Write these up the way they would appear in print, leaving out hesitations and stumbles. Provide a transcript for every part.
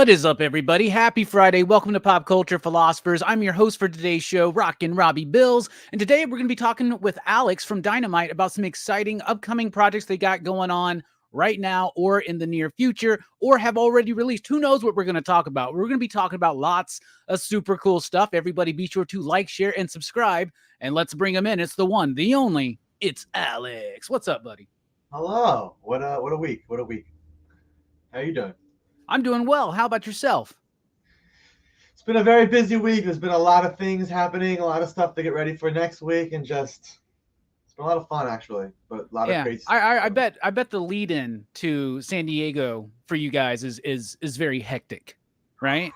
What is up, everybody? Happy Friday. Welcome to Pop Culture Philosophers. I'm your host for today's show, Rockin, Robbie Bills. And today we're going to be talking with Alex from Dynamite about some exciting upcoming projects they got going on right now or in the near future or have already released. Who knows what we're going to talk about? We're going to be talking about lots of super cool stuff. Everybody be sure to like, share, and subscribe. And let's bring them in. It's the one, the only. It's Alex. What's up, buddy? Hello. What a week. What a week. How you doing? I'm doing well. How about yourself? It's been a very busy week. There's been a lot of things happening, a lot of stuff to get ready for next week, and just it's been a lot of fun actually. But a lot of crazy stuff. I bet the lead in to San Diego for you guys is very hectic, right?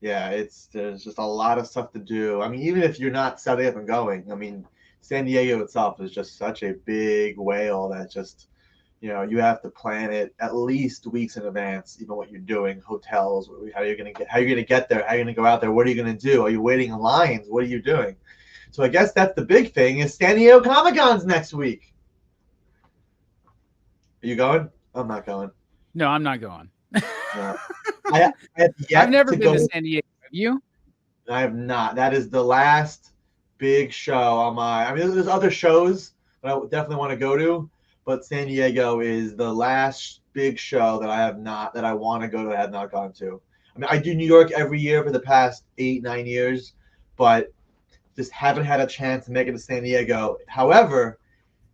Yeah, there's just a lot of stuff to do. I mean, even if you're not setting up and going, I mean, San Diego itself is just such a big whale that just you have to plan it at least weeks in advance, even what you're doing, hotels, how you're gonna get there, how you're gonna go out there, what are you gonna do? Are you waiting in lines? What are you doing? So I guess that's the big thing is San Diego Comic-Con's next week. Are you going? I'm not going. No, I'm not going. No. I've never been to San Diego. Have you? I have not. That is the last big show on my. I mean, there's other shows that I definitely want to go to. But San Diego is the last big show that I want to go to, I have not gone to. I mean, I do New York every year for the past 8-9 years, but just haven't had a chance to make it to San Diego. However,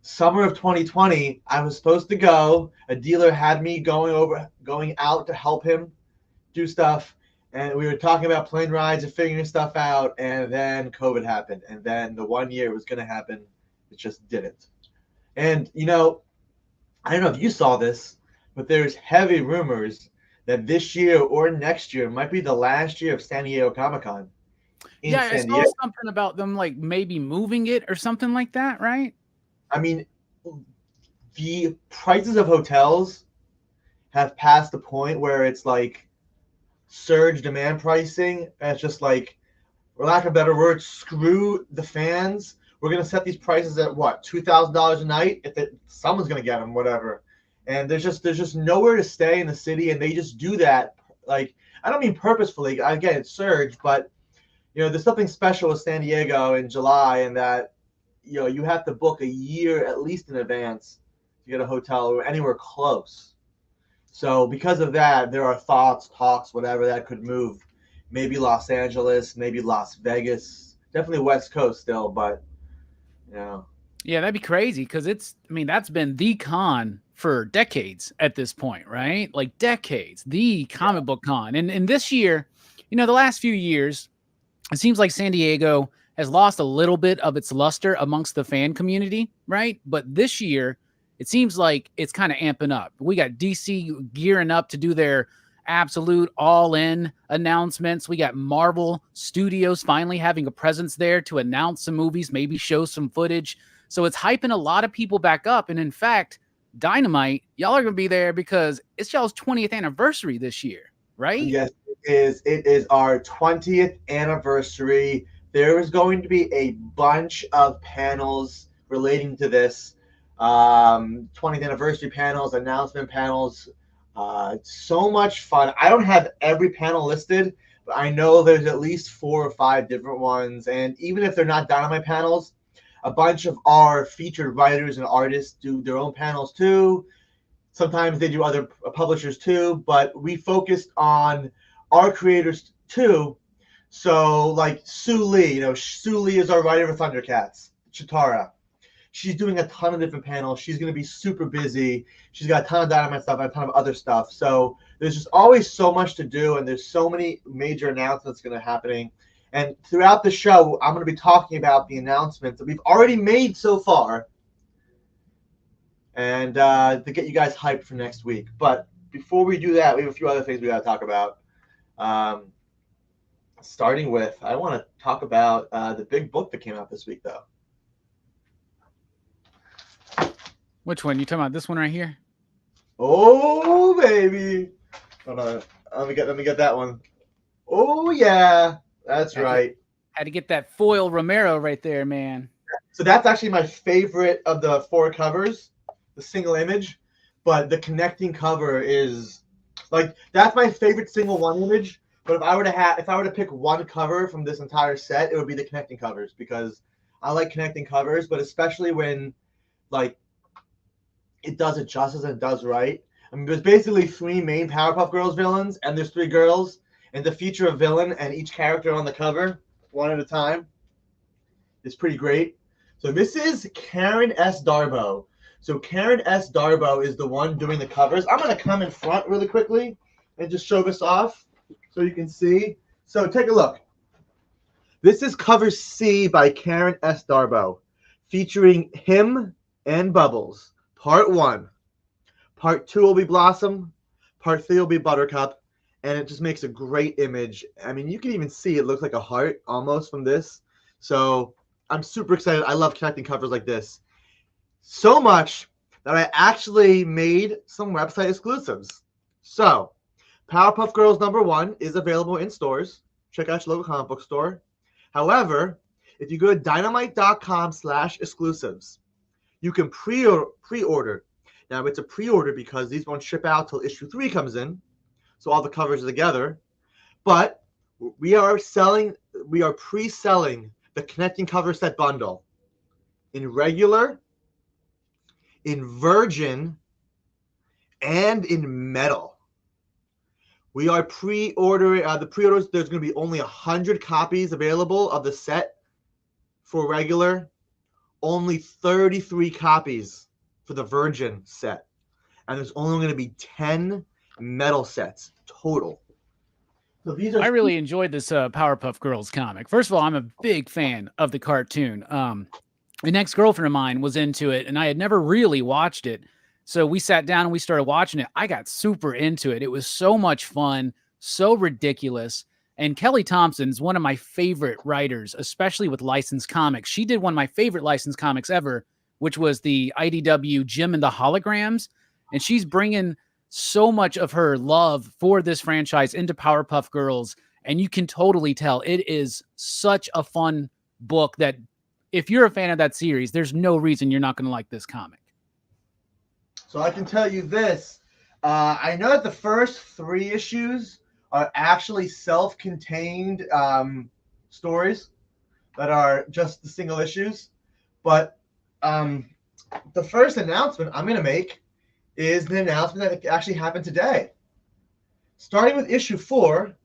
summer of 2020, I was supposed to go. A dealer had me going out to help him do stuff. And we were talking about plane rides and figuring stuff out. And then COVID happened. And then the 1 year it was going to happen, it just didn't. And, I don't know if you saw this, but there's heavy rumors that this year or next year might be the last year of San Diego Comic-Con. Yeah, I saw something about them like maybe moving it or something like that, right? I mean, the prices of hotels have passed the point where it's like surge demand pricing. And it's just like, for lack of a better word, screw the fans. We're going to set these prices at what, $2,000 a night? Someone's going to get them, whatever. And there's just nowhere to stay in the city, and they just do that. Like, I don't mean purposefully. Again, it's surge, but there's something special with San Diego in July, and that you have to book a year at least in advance to get a hotel or anywhere close. So because of that, there are talks, whatever that could move. Maybe Los Angeles, maybe Las Vegas, definitely West Coast still, but. Yeah, that'd be crazy because that's been the con for decades at this point, right? Like decades, the comic book con. And this year, the last few years, it seems like San Diego has lost a little bit of its luster amongst the fan community, right? But this year, it seems like it's kind of amping up. We got DC gearing up to do their absolute all-in announcements. We got Marvel Studios finally having a presence there to announce some movies, maybe show some footage. So it's hyping a lot of people back up. And in fact, Dynamite, y'all are going to be there because it's y'all's 20th anniversary this year, right? Yes, it is. It is our 20th anniversary. There is going to be a bunch of panels relating to this. 20th anniversary panels, announcement panels, so much fun. I don't have every panel listed, but I know there's at least 4 or 5 different ones. And even if they're not Dynamite panels, a bunch of our featured writers and artists do their own panels too. Sometimes they do other publishers too, but we focused on our creators too. So like Sue Lee, Sue Lee is our writer for Thundercats, Chitara. She's doing a ton of different panels. She's going to be super busy. She's got a ton of Dynamite stuff and a ton of other stuff. So there's just always so much to do, and there's so many major announcements going to happening. And throughout the show, I'm going to be talking about the announcements that we've already made so far, and to get you guys hyped for next week. But before we do that, we have a few other things we got to talk about. Starting with, I want to talk about the big book that came out this week, though. Which one? You talking about this one right here? Oh, baby. Hold on. Let me get that one. Oh, yeah. That's right. Had to get that foil Romero right there, man. So that's actually my favorite of the 4 covers, the single image. But the connecting cover is Like that's my favorite single one image. But if I were to pick one cover from this entire set, it would be the connecting covers because I like connecting covers, but especially when like it does it justice and it does right. I mean, there's basically 3 main Powerpuff Girls villains, and there's 3 girls, and to feature a villain and each character on the cover, one at a time, is pretty great. So this is Karen S. Darbo. So Karen S. Darbo is the one doing the covers. I'm going to come in front really quickly and just show this off so you can see. So take a look. This is cover C by Karen S. Darbo, featuring him and Bubbles. Part 1. Part 2 will be Blossom. Part 3 will be Buttercup. And it just makes a great image. I mean, you can even see it looks like a heart almost from this. So I'm super excited. I love connecting covers like this. So much that I actually made some website exclusives. So Powerpuff Girls #1 is available in stores. Check out your local comic book store. However, if you go to dynamite.com/exclusives, you can pre-order. Now, it's a pre-order because these won't ship out till issue 3 comes in, so all the covers are together. But we are pre-selling the connecting cover set bundle in regular, in virgin, and in metal. We are pre-ordering the pre-orders. There's going to be only 100 copies available of the set for regular, only 33 copies for the virgin set, and there's only going to be 10 metal sets total. So these are. I really enjoyed this Powerpuff Girls comic. First of all, I'm a big fan of the cartoon. An ex-girlfriend of mine was into it, and I had never really watched it. So we sat down and we started watching it. I got super into it. It was so much fun, so ridiculous. And Kelly Thompson's one of my favorite writers, especially with licensed comics. She did one of my favorite licensed comics ever, which was the IDW Jim and the Holograms. And she's bringing so much of her love for this franchise into Powerpuff Girls. And you can totally tell it is such a fun book that if you're a fan of that series, there's no reason you're not going to like this comic. So I can tell you this. I know that the first 3 issues are actually self-contained stories that are just the single issues. But the first announcement I'm going to make is the announcement that actually happened today. Starting with issue 4,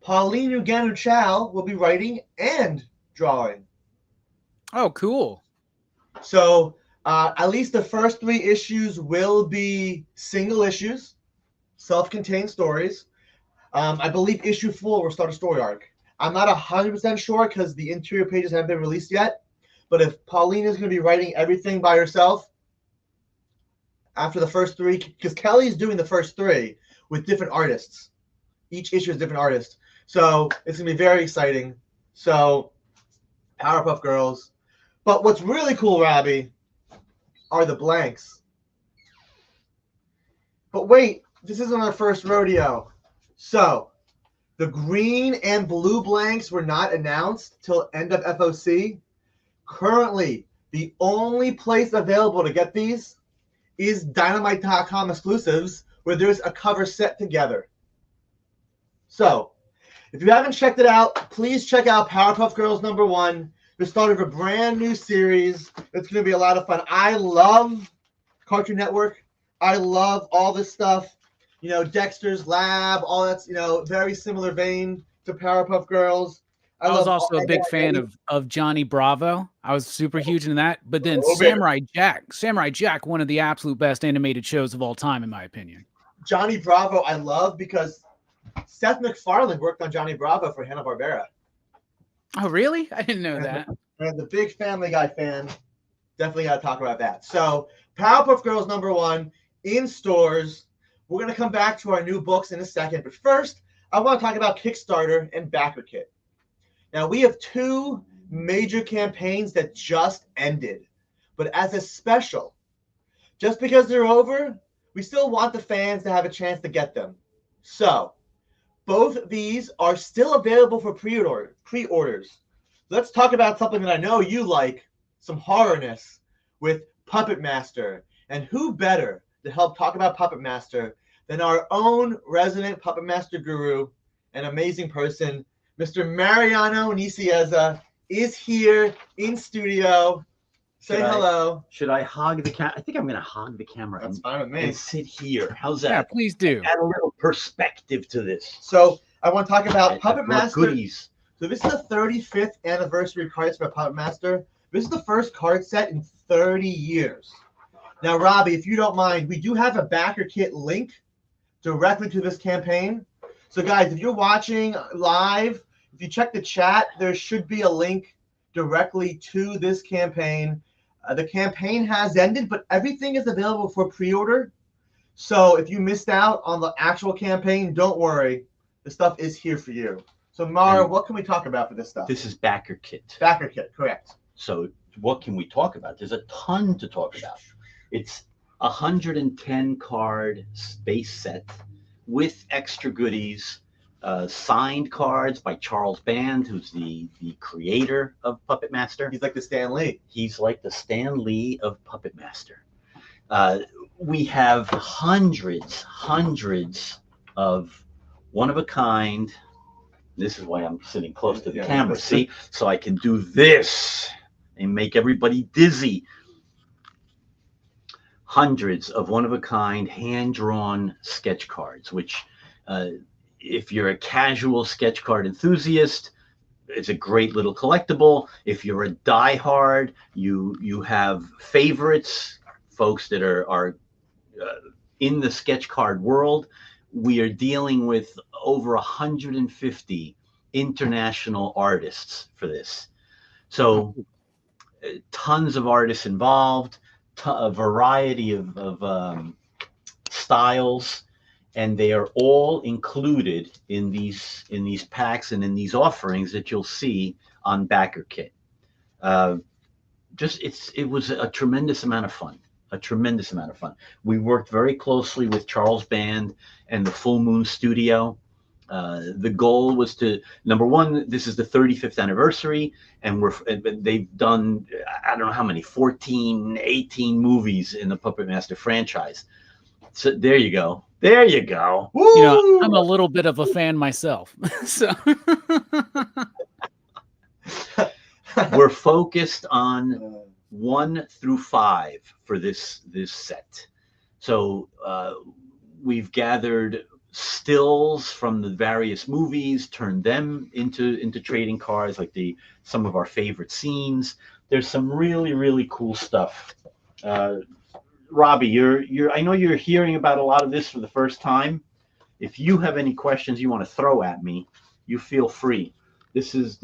Pauline Uganu-Chow will be writing and drawing. Oh, cool. So at least the first 3 issues will be single issues, self-contained stories. I believe issue 4 will start a story arc. I'm not 100% sure because the interior pages haven't been released yet. But if Pauline is going to be writing everything by herself after the first 3, because Kelly's doing the first 3 with different artists. Each issue is a different artist. So it's going to be very exciting. So Powerpuff Girls. But what's really cool, Robbie, are the blanks. But wait, this isn't our first rodeo. So the green and blue blanks were not announced till end of FOC. Currently, the only place available to get these is Dynamite.com exclusives, where there's a cover set together. So, if you haven't checked it out, please check out Powerpuff Girls #1. The start of a brand new series. It's going to be a lot of fun. I love Cartoon Network. I love all this stuff. You know, Dexter's Lab, all that's, very similar vein to Powerpuff Girls. I was also a big fan of Johnny Bravo. I was super huge into that. But then Samurai Jack, one of the absolute best animated shows of all time, in my opinion. Johnny Bravo I love because Seth MacFarlane worked on Johnny Bravo for Hanna-Barbera. Oh, really? I didn't know that. And the big Family Guy fan, definitely got to talk about that. So Powerpuff Girls #1 in stores. We're going to come back to our new books in a second. But first, I want to talk about Kickstarter and BackerKit. Now, we have 2 major campaigns that just ended. But as a special, just because they're over, we still want the fans to have a chance to get them. So, both of these are still available for pre-orders. Let's talk about something that I know you like, some horrorness, with Puppet Master. And who better to help talk about Puppet Master then our own resident Puppet Master guru, an amazing person, Mr. Mariano Nicieza, is here in studio. Say hello. Should I hog the camera? I think I'm going to hog the camera. That's fine with me. And sit here. How's that? Yeah, please do. Add a little perspective to this. So I want to talk about Puppet Master. Goodies. So this is the 35th anniversary cards for Puppet Master. This is the first card set in 30 years. Now, Robbie, if you don't mind, we do have a backer kit link directly to this campaign. So, guys, if you're watching live, if you check the chat, there should be a link directly to this campaign. The campaign has ended, but everything is available for pre-order. So if you missed out on the actual campaign, don't worry. The stuff is here for you. So, Mara, what can we talk about for this stuff? This is backer kit. Backer kit, correct. So what can we talk about? There's a ton to talk about. It's 110 card base set with extra goodies, signed cards by Charles Band, who's the creator of Puppet Master. He's like the Stan Lee. He's like the Stan Lee of Puppet Master. We have hundreds of one-of-a-kind. This is why I'm sitting close to the camera, see? So I can do this and make everybody dizzy. Hundreds of one-of-a-kind hand-drawn sketch cards, which if you're a casual sketch card enthusiast, it's a great little collectible. If you're a diehard, you have favorites, folks that are in the sketch card world. We are dealing with over 150 international artists for this. So tons of artists involved, a variety of styles, and they are all included in these packs and in these offerings that you'll see on Backer Kit. It was a tremendous amount of fun. We worked very closely with Charles Band and the Full Moon Studio. The goal was to, number one, this is the 35th anniversary, and they've done, I don't know how many, 14, 18 movies in the Puppet Master franchise. So there you go. Woo! You know, I'm a little bit of a fan myself. So we're focused on 1 through 5 for this set. So we've gathered stills from the various movies, turned them into trading cards, like some of our favorite scenes. There's some really cool stuff. Robbie, I know you're hearing about a lot of this for the first time. If you have any questions you want to throw at me, you feel free. This is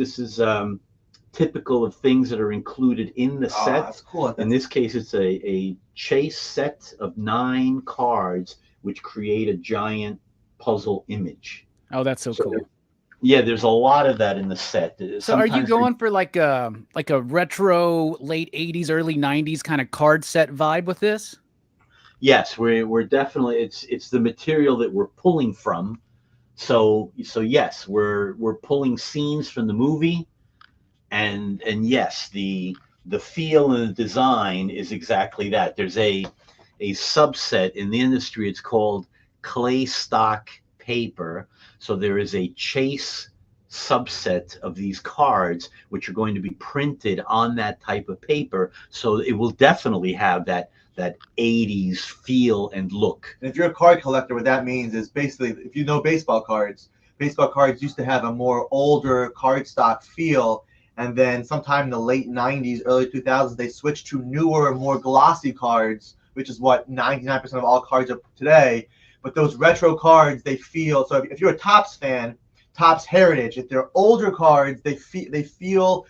typical of things that are included in the set. That's cool. In this case, it's a chase set of 9 cards, which create a giant puzzle image. Oh, that's so cool. Yeah, there's a lot of that in the set. So are you going for like a retro late 80s, early 90s kind of card set vibe with this? Yes, we're definitely, it's the material that we're pulling from. So yes, we're pulling scenes from the movie, and yes, the feel and the design is exactly that. There's a subset in the industry. It's called clay stock paper. So there is a chase subset of these cards which are going to be printed on that type of paper. So it will definitely have that 80s feel and look. And if you're a card collector, what that means is basically, if you know baseball cards used to have a more older cardstock feel. And then sometime in the late 90s, early 2000s, they switched to newer, more glossy cards, which is what 99% of all cards are today. But those retro cards, they feel, so if you're a Topps fan, Topps Heritage, if they're older cards, they feel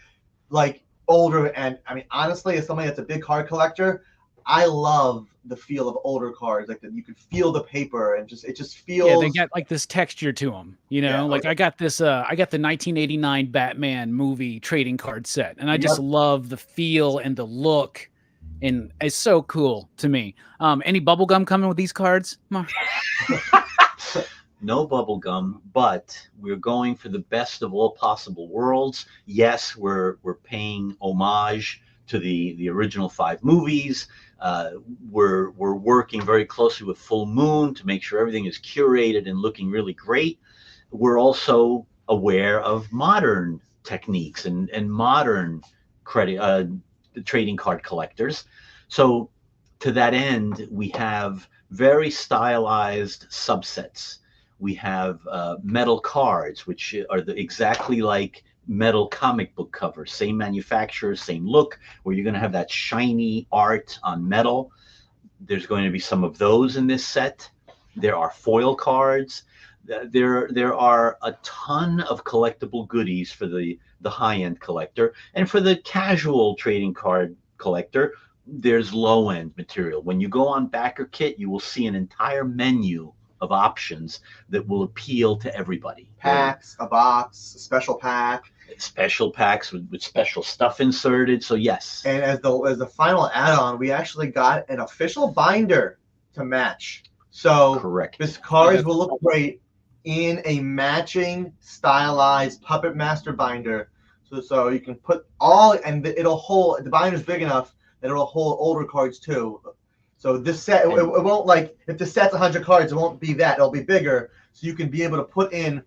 like older. And I mean, honestly, as somebody that's a big card collector, I love the feel of older cards. Like you can feel the paper and it just feels. Yeah, they got like this texture to them, you know. Yeah, like I got the 1989 Batman movie trading card set, and I just love the feel and the look, and it's so cool to me. Any bubble gum coming with these cards? No bubble gum, but we're going for the best of all possible worlds. Yes, we're paying homage to the original 5 movies. We're working very closely with Full Moon to make sure everything is curated and looking really great. We're also aware of modern techniques and modern trading card collectors. So to that end, we have very stylized subsets. We have metal cards, which are exactly like metal comic book covers, same manufacturer, same look, where you're going to have that shiny art on metal. There's going to be some of those in this set. There are foil cards. There are a ton of collectible goodies for the high-end collector, and for the casual trading card collector, there's low-end material. When you go on BackerKit, you will see an entire menu of options that will appeal to everybody. Packs, a box, a special pack. Special packs with special stuff inserted. So yes. And as the final add-on, we actually got an official binder to match. So correct. This cards will look great in a matching stylized Puppet Master binder. So you can put all, and it'll hold, the binder's big enough that it'll hold older cards too. So this set, it won't, like, if the set's 100 cards, it won't be that. It'll be bigger. So you can be able to put in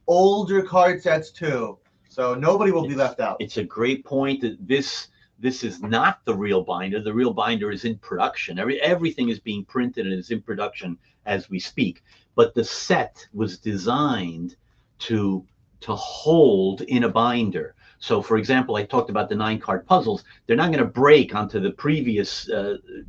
older card sets too. So nobody will be left out. It's a great point that this is not the real binder. The real binder is in production. Everything is being printed and is in production as we speak. But the set was designed to hold in a binder. So, for example, I talked about the 9-card puzzles. They're not going to break onto the previous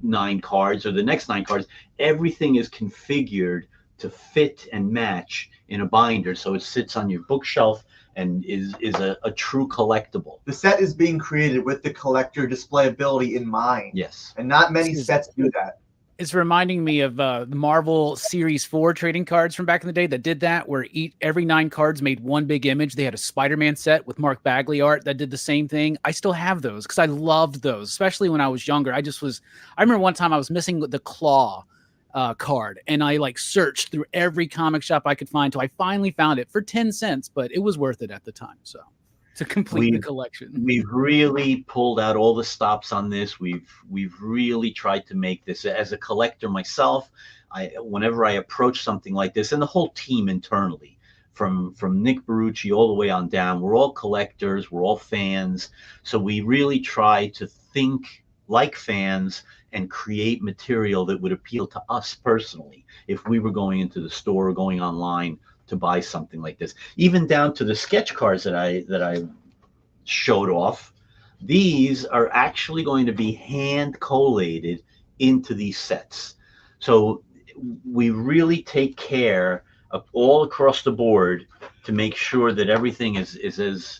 9 cards or the next 9 cards. Everything is configured to fit and match in a binder, so it sits on your bookshelf and is a true collectible. The set is being created with the collector displayability in mind. Yes. And not many sets do that. It's reminding me of the Marvel Series 4 trading cards from back in the day that did that, where every 9 cards made one big image. They had a Spider-Man set with Mark Bagley art that did the same thing. I still have those because I loved those, especially when I was younger. I remember one time I was missing the Claw card, and I like searched through every comic shop I could find till I finally found it for 10 cents, but it was worth it at the time. So to complete the collection. We've really pulled out all the stops on this. We've really tried to make this, as a collector myself, whenever I approach something like this, and the whole team internally, from Nick Barucci all the way on down, we're all collectors, we're all fans. So we really try to think like fans and create material that would appeal to us personally if we were going into the store or going online to buy something like this. Even down to the sketch cards that I showed off. These are actually going to be hand collated into these sets. So we really take care of all across the board to make sure that everything is as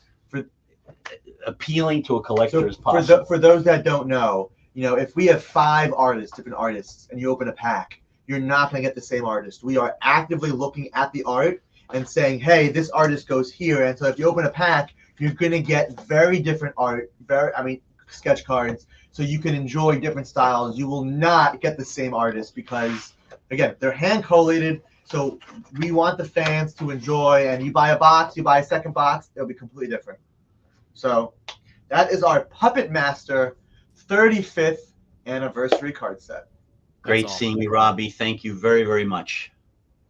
appealing to a collector as possible. For those that don't know, if we have 5 different artists, and you open a pack, you're not going to get the same artist. We are actively looking at the art and saying, hey, this artist goes here. And so if you open a pack, you're going to get very different art, sketch cards, so you can enjoy different styles. You will not get the same artist because, again, they're hand collated. So we want the fans to enjoy, and you buy a box, you buy a second box, it'll be completely different. So that is our Puppet Master 35th anniversary card set. Great seeing you, Robbie. Thank you very, very much.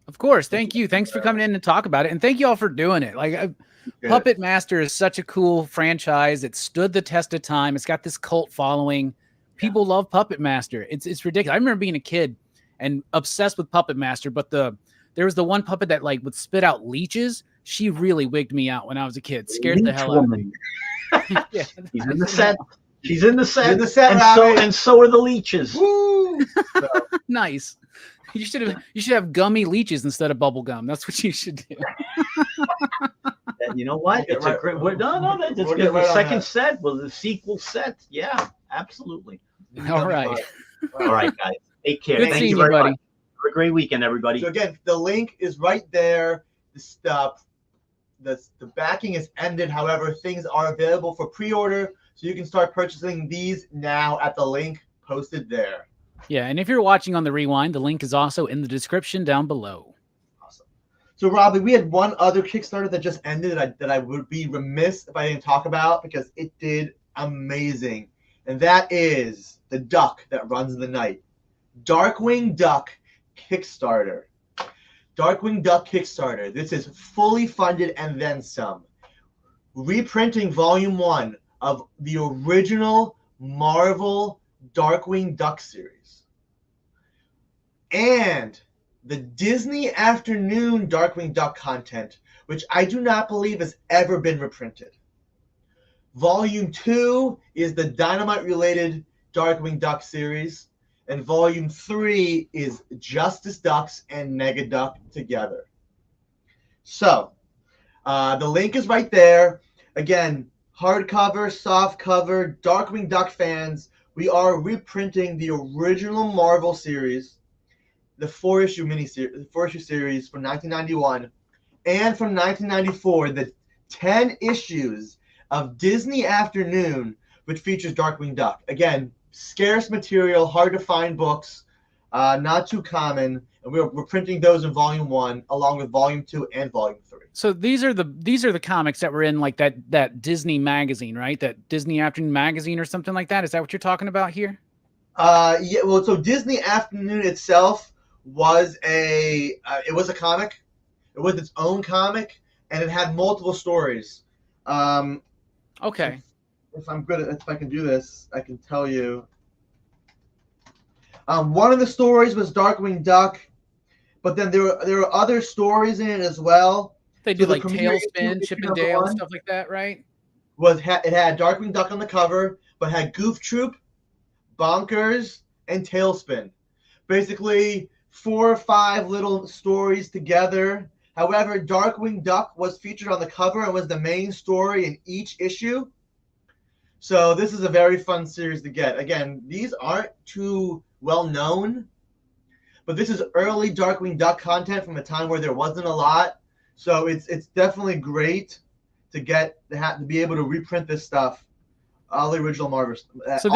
Of course. Thank you. Thanks for coming in and talk about it. And thank you all for doing it. Like, Puppet Master is such a cool franchise. It stood the test of time. It's got this cult following. People love Puppet Master. It's ridiculous. I remember being a kid and obsessed with Puppet Master, but there was the one puppet that like would spit out leeches. She really wigged me out when I was a kid. Scared the hell out of me. Yeah. He's in the set. She's in the set. In the set, and so are the leeches. Woo! So. Nice. You should have gummy leeches instead of bubble gum. That's what you should do. You know what? It's a great. That's good. The second set was the sequel set. Yeah, absolutely. All right. All right, guys. Take care. Good seeing you, buddy. Have a great weekend, everybody. So again, the link is right there. The stuff. The backing is ended. However, things are available for pre-order, so you can start purchasing these now at the link posted there. Yeah, and if you're watching on the Rewind, the link is also in the description down below. Awesome. So, Robbie, we had one other Kickstarter that just ended that I would be remiss if I didn't talk about because it did amazing. and that is the duck that runs in the night. Darkwing Duck Kickstarter. Darkwing Duck Kickstarter. This is fully funded and then some. Reprinting Volume 1 of the original Marvel Darkwing Duck series. And the Disney Afternoon Darkwing Duck content, which I do not believe has ever been reprinted. Volume 2 is the Dynamite-related Darkwing Duck series, and Volume 3 is Justice Ducks and Mega Duck together. So, the link is right there. Again, hardcover, softcover, Darkwing Duck fans, we are reprinting the original Marvel series, the 4-issue miniseries, the 4-issue series from 1991, and from 1994, the 10 issues of Disney Afternoon, which features Darkwing Duck. Again, scarce material, hard to find books, not too common, and we're printing those in Volume 1 along with Volume 2 and Volume 3. So these are the comics that were in like that Disney magazine, right? That Disney Afternoon magazine or something like that. Is that what you're talking about here? Yeah. Well, so Disney Afternoon itself was it was a comic. It was its own comic, and it had multiple stories. Okay. If I can do this, I can tell you. One of the stories was Darkwing Duck, but then there were other stories in it as well. They did like Tailspin, Chip and Dale, stuff like that, right? It had Darkwing Duck on the cover, but had Goof Troop, Bonkers, and Tailspin. Basically, 4 or 5 little stories together. However, Darkwing Duck was featured on the cover and was the main story in each issue. So this is a very fun series to get. Again, these aren't too well known, but this is early Darkwing Duck content from a time where there wasn't a lot. So it's definitely great to be able to reprint this stuff, all the original Marvel. So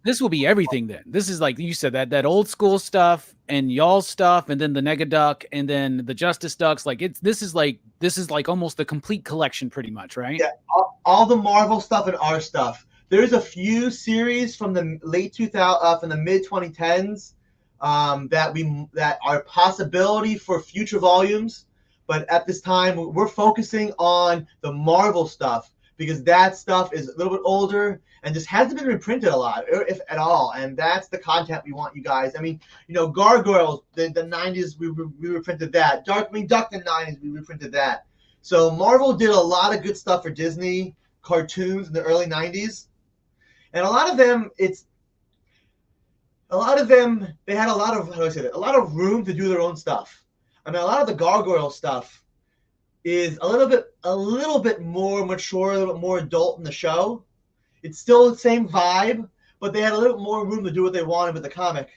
this will be everything then. This is like you said that old school stuff and y'all's stuff, and then the Nega Duck, and then the Justice Ducks. Like this is like almost the complete collection, pretty much, right? Yeah, all the Marvel stuff and our stuff. There's a few series from the late 2000, from the mid 2010s, that are a possibility for future volumes. But at this time, we're focusing on the Marvel stuff because that stuff is a little bit older and just hasn't been reprinted a lot, if at all. And that's the content we want you guys. I mean, Gargoyles, the 90s, we reprinted that. Darkwing Duck, the 90s, we reprinted that. So Marvel did a lot of good stuff for Disney cartoons in the early 90s. And a lot of them, they had a lot of room to do their own stuff. I mean, a lot of the Gargoyle stuff is a little bit more mature, a little bit more adult in the show. It's still the same vibe, but they had a little more room to do what they wanted with the comic.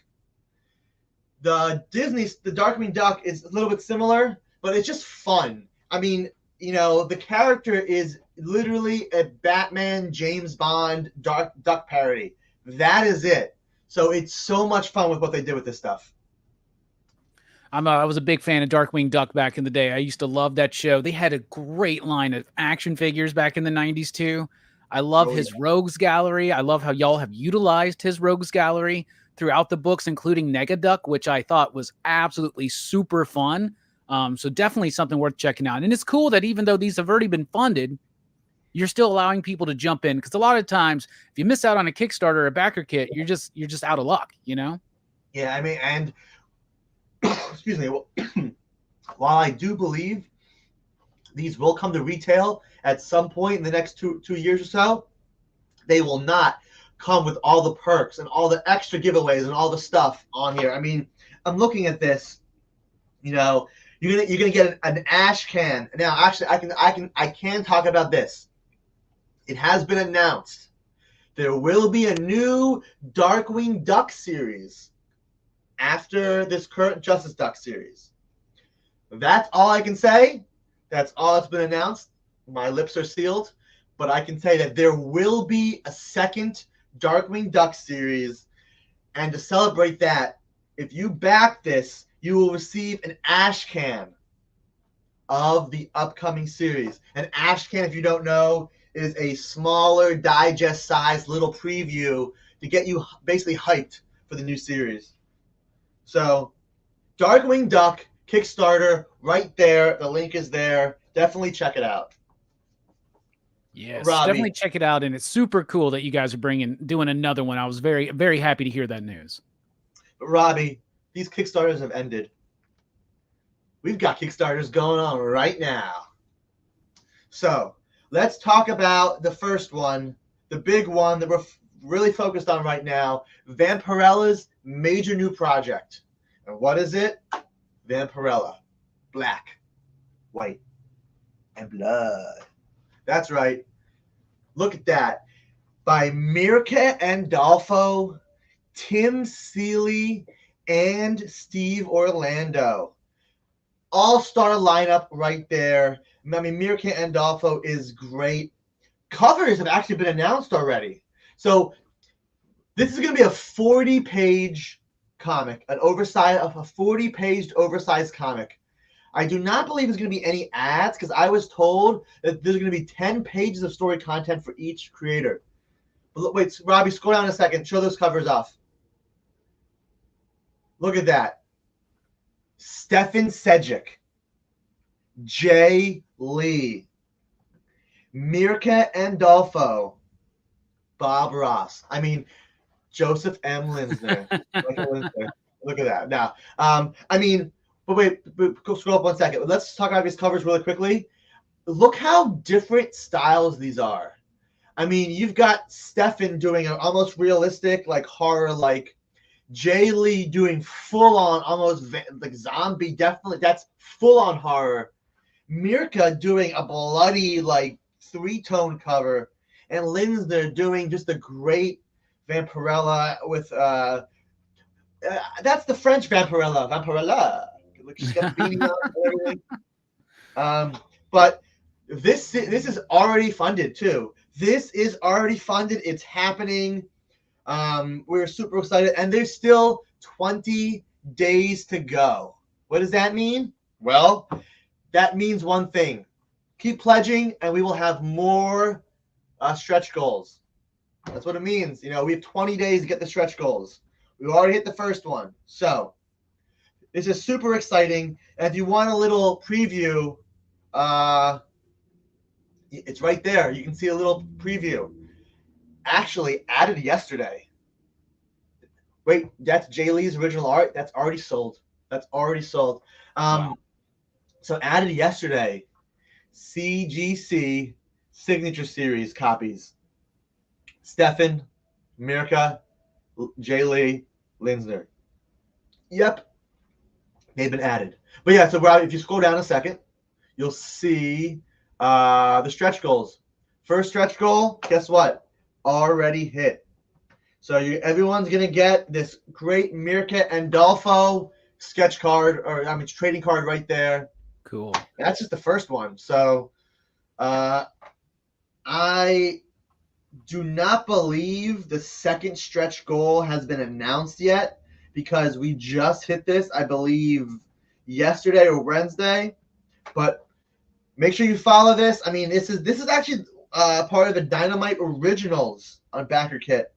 The Darkwing Duck is a little bit similar, but it's just fun. I mean, the character is literally a Batman, James Bond, Duck parody. That is it. So it's so much fun with what they did with this stuff. I was a big fan of Darkwing Duck back in the day. I used to love that show. They had a great line of action figures back in the 90s too. I love his Rogues Gallery. I love how y'all have utilized his Rogues Gallery throughout the books, including Nega Duck, which I thought was absolutely super fun. So definitely something worth checking out. And it's cool that even though these have already been funded, you're still allowing people to jump in, because a lot of times if you miss out on a Kickstarter or a backer kit, you're just out of luck, Yeah, I mean, and excuse me. While I do believe these will come to retail at some point in the next two years or so, they will not come with all the perks and all the extra giveaways and all the stuff on here. I mean, I'm looking at this. You're gonna get an ash can. Now, actually, I can talk about this. It has been announced there will be a new Darkwing Duck series after this current Justice Duck series. That's all I can say. That's all that's been announced. My lips are sealed. But I can say that there will be a second Darkwing Duck series. And to celebrate that, if you back this, you will receive an ash can of the upcoming series. An ash can, if you don't know, is a smaller, digest-sized little preview to get you basically hyped for the new series. So, Darkwing Duck Kickstarter right there. The link is there. Definitely check it out. Yes, Robbie. definitely check it out, and it's super cool that you guys are doing another one. I was very, very happy to hear that news. But Robbie, these Kickstarters have ended. We've got Kickstarters going on right now. So let's talk about the first one, the big one that we're really focused on right now, Vampirella's major new project. And what is it? Vampirella. Black, white, and blood. That's right. Look at that. By Mirka Andolfo, Tim Seeley, and Steve Orlando. All-star lineup right there. I mean, Mirka Andolfo is great. Covers have actually been announced already. So this is going to be a 40-page comic, a 40-page oversized comic. I do not believe there's going to be any ads because I was told that there's going to be 10 pages of story content for each creator. But wait, Robbie, scroll down a second. Show those covers off. Look at that. Stefan Sejic, Jay Lee, Mirka Andolfo, Bob Ross. I mean, Joseph M. Linsner. Look at that. Now, I mean, but wait, go scroll up 1 second. Let's talk about these covers really quickly. Look how different styles these are. I mean, you've got Stefan doing an almost realistic, like horror, like Jay Lee doing full on, almost like zombie. Definitely, that's full on horror. Mirka doing a bloody, like 3-tone cover, and Linsner doing just a great Vampirella with that's the French Vampirella. Vampirella. Look, she's got the beanie on and everything. But this is already funded too. This is already funded. It's happening. We're super excited, and there's still 20 days to go. What does that mean? Well, that means one thing. Keep pledging, and we will have more stretch goals. That's what it means. You know, we have 20 days to get the stretch goals. We already hit the first one. So this is super exciting. And if you want a little preview, it's right there. You can see a little preview. Actually added yesterday. Wait, that's Jay Lee's original art. That's already sold. Wow. So added yesterday, CGC Signature Series copies. Stefan, Mirka, Jay Lee, Linsner. Yep, they've been added. But yeah, so Robbie, if you scroll down a second, you'll see the stretch goals. First stretch goal, guess what? Already hit. So everyone's going to get this great Mirka Andolfo sketch card, or I mean trading card right there. Cool. That's just the first one. So I do not believe the second stretch goal has been announced yet because we just hit this, I believe, yesterday or Wednesday. But make sure you follow this. I mean, this is actually part of the Dynamite Originals on Backer Kit.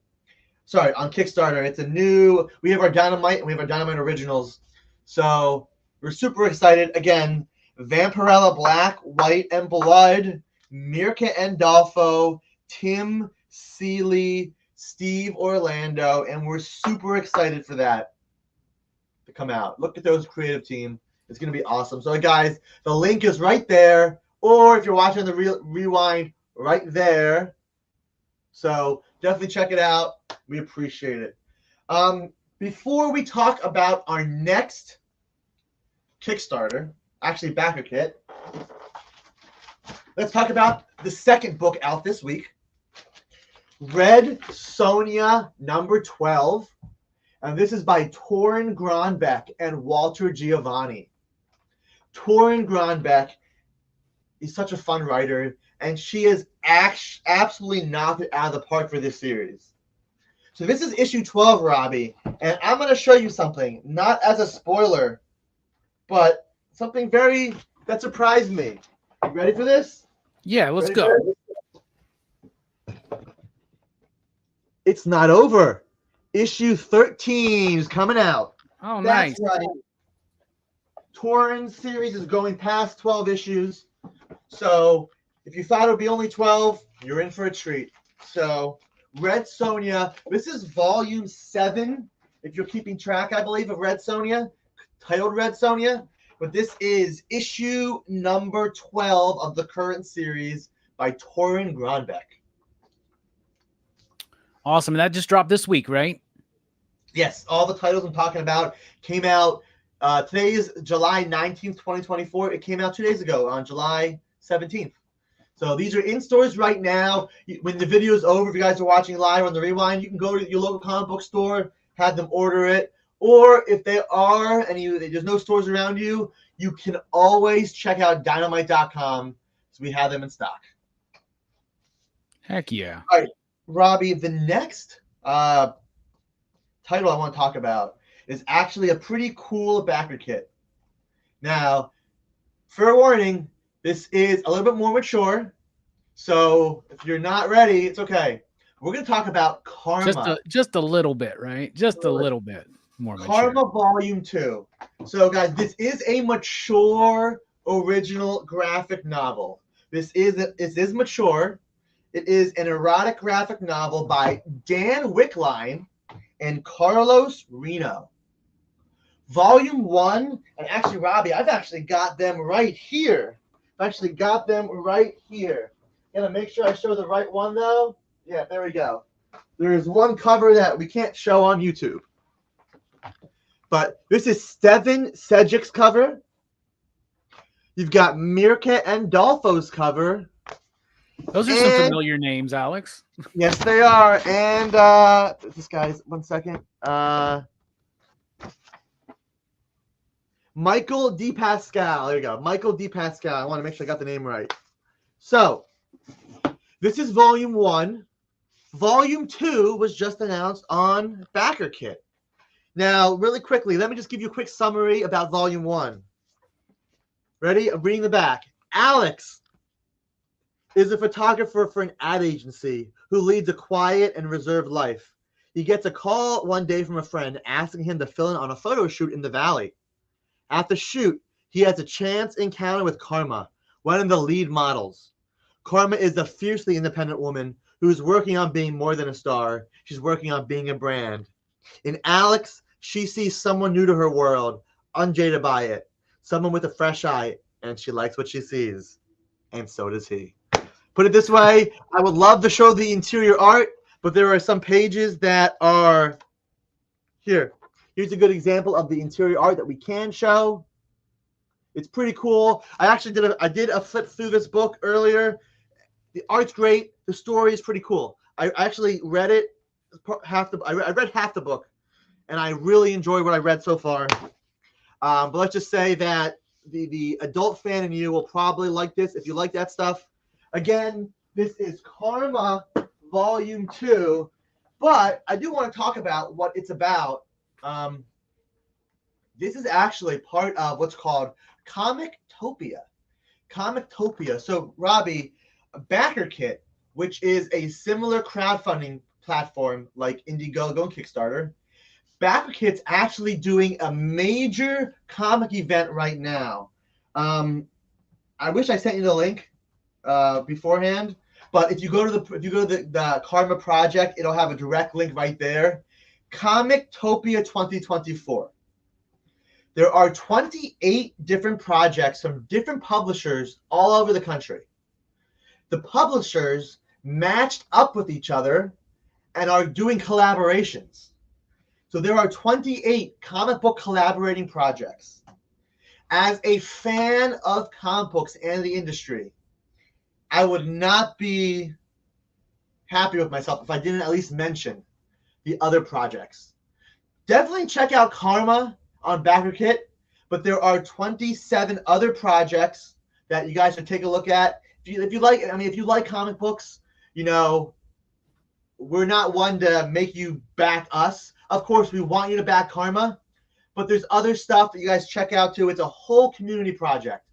Sorry, on Kickstarter. It's a new. We have our Dynamite and we have our Dynamite Originals. So we're super excited. Again, Vampirella Black, White, and Blood, Mirka Andolfo, Tim Seeley, Steve Orlando, and we're super excited for that to come out. Look at those creative team. It's going to be awesome. So, guys, the link is right there, or if you're watching the rewind, right there. So definitely check it out. We appreciate it. Before we talk about our next Kickstarter, actually Backer Kit, let's talk about the second book out this week, Red Sonja number 12. And this is by Torrin Grønbekk and Walter Giovanni. Torrin Grønbekk is such a fun writer, and she has absolutely knocked it out of the park for this series. So this is issue 12, Robbie, and I'm going to show you something, not as a spoiler, but something that surprised me. You ready for this? Yeah, let's go. it's not over. Issue 13 is coming out. Oh, That's nice. right. Torrens series is going past 12 issues. So if you thought it would be only 12, you're in for a treat. So Red Sonja, this is volume 7, if you're keeping track, I believe, of Red Sonja, titled Red Sonja. But this is issue number 12 of the current series by Torren Grønbekk. Awesome. And that just dropped this week, right? Yes, all the titles I'm talking about came out. Today is July 19th, 2024. It came out 2 days ago on July 17th. So these are in stores right now. When the video is over, if you guys are watching live on the Rewind, you can go to your local comic book store, have them order it. Or if they are and there's no stores around you, you can always check out Dynamite.com. So we have them in stock. Heck yeah. All right, Robbie, the next title I want to talk about is actually a pretty cool backer kit. Now, fair warning, this is a little bit more mature. So if you're not ready, it's okay. We're going to talk about Karma. Just a little bit, right? Just a little bit more mature. Karma Volume 2. So, guys, this is a mature original graphic novel. This is mature. It is an erotic graphic novel by Dan Wickline and Carlos Reno. Volume 1, and actually, Robbie, I've actually got them right here. Gotta make sure I show the right one, though. Yeah, there we go. There's one cover that we can't show on YouTube. But this is Steven Sedgwick's cover. You've got Mirka Andolfo's cover. Those are some familiar names, Alex. Yes, they are. And this guy's, one second. Michael D. Pascal. There you go. Michael D. Pascal. I want to make sure I got the name right. So, this is Volume 1. Volume 2 was just announced on Backer Kit. Now, really quickly, let me just give you a quick summary about Volume 1. Ready? I'm reading the back. Alex is a photographer for an ad agency who leads a quiet and reserved life. He gets a call one day from a friend asking him to fill in on a photo shoot in the valley. At the shoot, he has a chance encounter with Karma, one of the lead models. Karma is a fiercely independent woman who's working on being more than a star. She's working on being a brand. In Alex, she sees someone new to her world, unjaded by it, someone with a fresh eye, and she likes what she sees. And so does he. Put it this way, I would love to show the interior art, but there are some pages that are here. Here's a good example of the interior art that we can show. It's pretty cool. I did a flip through this book earlier. The art's great. The story is pretty cool. I actually read it. I read half the book, and I really enjoyed what I read so far. But let's just say that the adult fan in you will probably like this if you like that stuff. Again, this is Karma Volume 2, but I do want to talk about what it's about. This is actually part of what's called Comictopia. So, Robbie, Backer Kit, which is a similar crowdfunding platform like Indiegogo and Kickstarter, Backer Kit's actually doing a major comic event right now. I wish I sent you the link beforehand, but if you go to the Karma Project, it'll have a direct link right there. Comictopia 2024. There are 28 different projects from different publishers all over the country. The publishers matched up with each other and are doing collaborations. So there are 28 comic book collaborating projects. As a fan of comic books and the industry, I would not be happy with myself if I didn't at least mention the other projects. Definitely check out Karma on Backer Kit, but there are 27 other projects that you guys should take a look at. If you like comic books, we're not one to make you back us. Of course, we want you to back Karma, but there's other stuff that you guys check out too. It's a whole community project.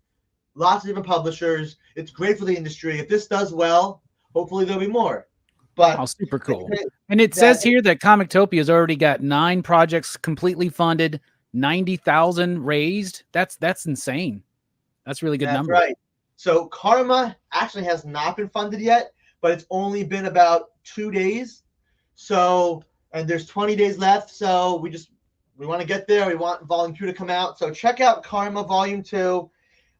Lots of different publishers. It's great for the industry. If this does well, hopefully there'll be more. But oh, super cool. And it says here that Comictopia has already got 9 projects completely funded, 90,000 raised. That's insane. That's a really good number. That's right. So Karma actually has not been funded yet, but it's only been about 2 days. So, and there's 20 days left. So we want to get there. We want Volume 2 to come out. So check out Karma Volume 2.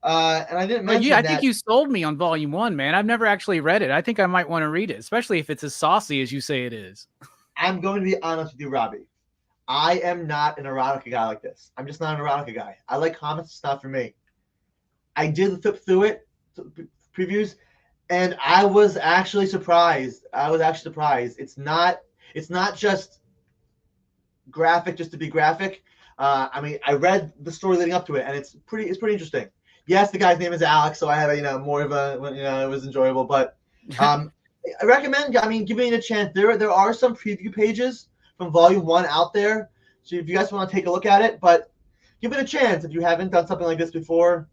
And I didn't mention I think you sold me on Volume 1, man. I've never actually read it. I think I might want to read it, especially if it's as saucy as you say it is. I'm going to be honest with you, Robbie. I am not an erotica guy like this. I'm just not an erotica guy. I like comics. It's not for me. I did flip through it, previews, and I was actually surprised. It's not just graphic just to be graphic. I mean, I read the story leading up to it, and it's pretty interesting. Yes, the guy's name is Alex, so I had more of a it was enjoyable. But I recommend. I mean, giving it a chance. There are some preview pages from Volume 1 out there, so if you guys want to take a look at it, but give it a chance if you haven't done something like this before.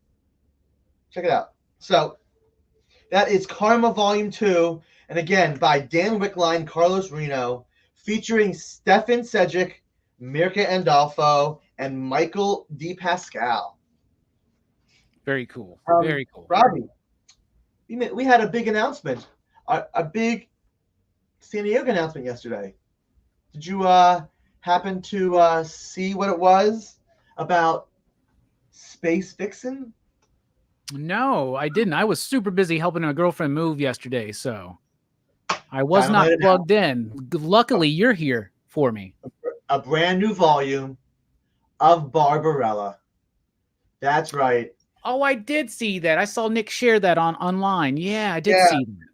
Check it out. So that is Karma Volume 2, and again by Dan Wickline, Carlos Reno, featuring Stefan Sejic, Mirka Andolfo, and Michael D. Pascal. Very cool. Very cool. Robbie, we had a big announcement, a big San Diego announcement yesterday. Did you happen to see what it was about Space Vixen? No, I didn't. I was super busy helping a girlfriend move yesterday, so I was not plugged in. Luckily, you're here for me. A brand new volume of Barbarella. That's right. Oh, I did see that. I saw Nick share that online. Yeah, I did see that.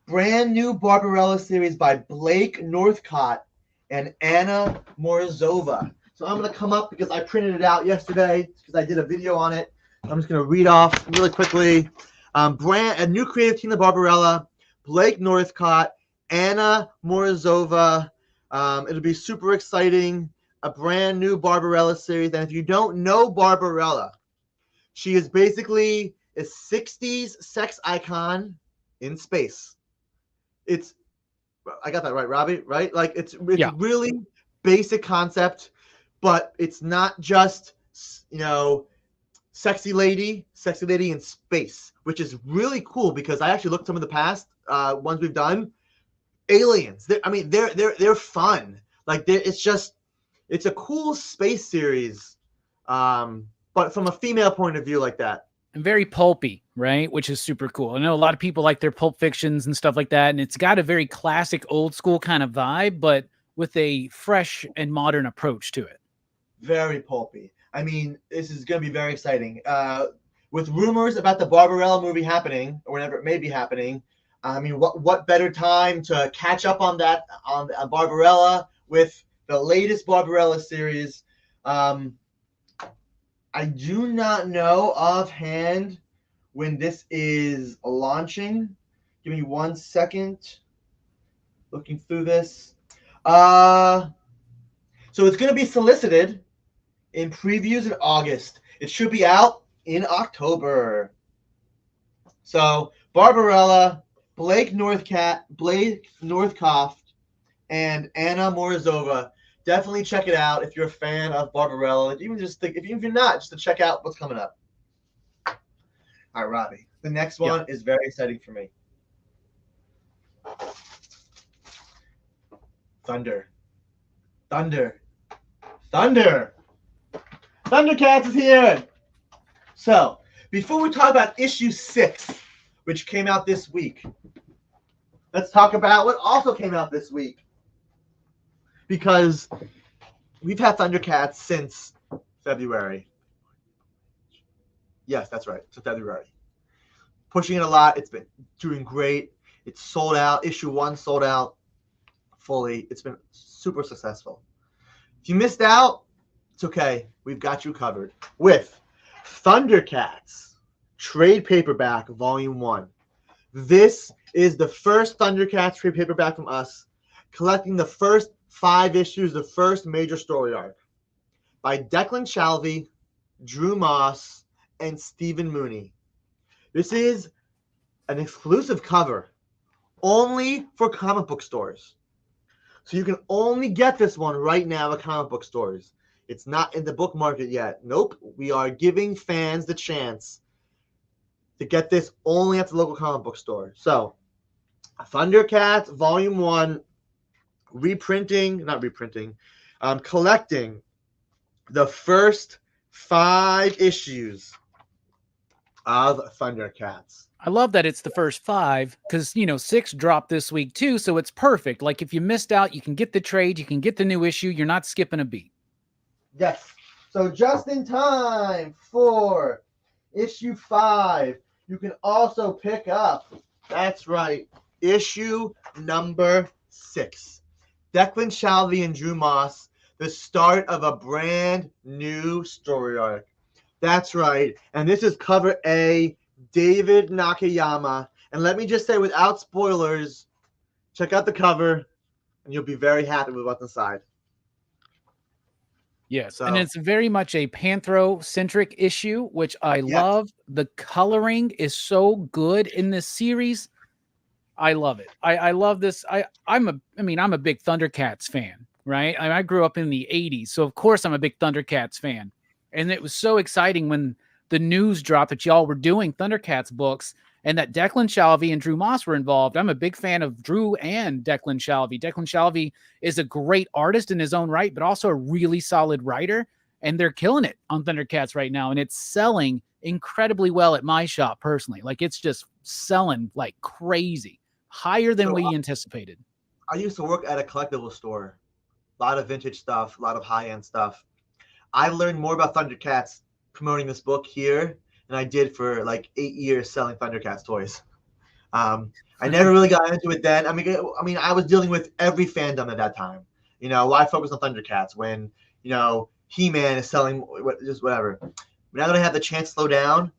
Brand new Barbarella series by Blake Northcott and Anna Morozova. So I'm going to come up because I printed it out yesterday because I did a video on it. I'm just going to read off really quickly. A new creative team of Barbarella, Blake Northcott, Anna Morozova. It'll be super exciting. A brand new Barbarella series. And if you don't know Barbarella, she is basically a 60s sex icon in space. I got that right, Robbie, right? Like it's really basic concept, but it's not just, sexy lady in space, which is really cool because I actually looked at some of the past ones we've done. Aliens. They're fun. Like it's a cool space series. But from a female point of view like that. And very pulpy, right? Which is super cool. I know a lot of people like their pulp fictions and stuff like that. And it's got a very classic old school kind of vibe, but with a fresh and modern approach to it. Very pulpy. I mean, this is going to be very exciting. With rumors about the Barbarella movie happening, or whenever it may be happening, I mean, what better time to catch up on that, on Barbarella with the latest Barbarella series. I do not know offhand when this is launching. Give me 1 second. Looking through this. So it's going to be solicited in previews in August. It should be out in October. So Barbarella, Blake Northcott, and Anna Morozova. Definitely check it out if you're a fan of Barbarella. Even if you're not, just to check out what's coming up. All right, Robbie. The next one is very exciting for me. Thunder. Thundercats is here. So, before we talk about issue 6, which came out this week, let's talk about what also came out this week. Because we've had Thundercats since February. Yes, that's right. So February. Pushing it a lot. It's been doing great. It's sold out. Issue 1 sold out fully. It's been super successful. If you missed out, it's okay. We've got you covered with Thundercats Trade Paperback Volume 1. This is the first Thundercats trade paperback from us, collecting the first 5 issues, the first major story arc by Declan Shalvey, Drew Moss, and Stephen Mooney. This is an exclusive cover only for comic book stores. So you can only get this one right now at comic book stores. It's not in the book market yet. Nope. We are giving fans the chance to get this only at the local comic book store. So, Thundercats Volume 1, collecting the first 5 issues of Thundercats. I love that it's the first 5 because, 6 dropped this week too. So it's perfect. Like if you missed out, you can get the trade, you can get the new issue. You're not skipping a beat. Yes. So just in time for issue 5, you can also pick up, that's right, issue number 6. Declan Shalvey and Drew Moss, the start of a brand new story arc. That's right. And this is cover A, David Nakayama. And let me just say, without spoilers, check out the cover, and you'll be very happy with what's inside. Yes, and it's very much a Panthro-centric issue, which I love. The coloring is so good in this series. I love it. I love this. I'm a big Thundercats fan, right? I grew up in the 80s, so of course I'm a big Thundercats fan. And it was so exciting when the news dropped that y'all were doing Thundercats books and that Declan Shalvey and Drew Moss were involved. I'm a big fan of Drew and Declan Shalvey. Declan Shalvey is a great artist in his own right, but also a really solid writer. And they're killing it on Thundercats right now. And it's selling incredibly well at my shop personally. Like it's just selling like crazy, higher than we anticipated. I used to work at a collectible store. A lot of vintage stuff, a lot of high-end stuff. I learned more about Thundercats promoting this book here than I did for like 8 years selling Thundercats toys. I never really got into it then. I mean, I was dealing with every fandom at that time. Why focus on Thundercats when, He-Man is selling just whatever. Now that I have the chance to slow down,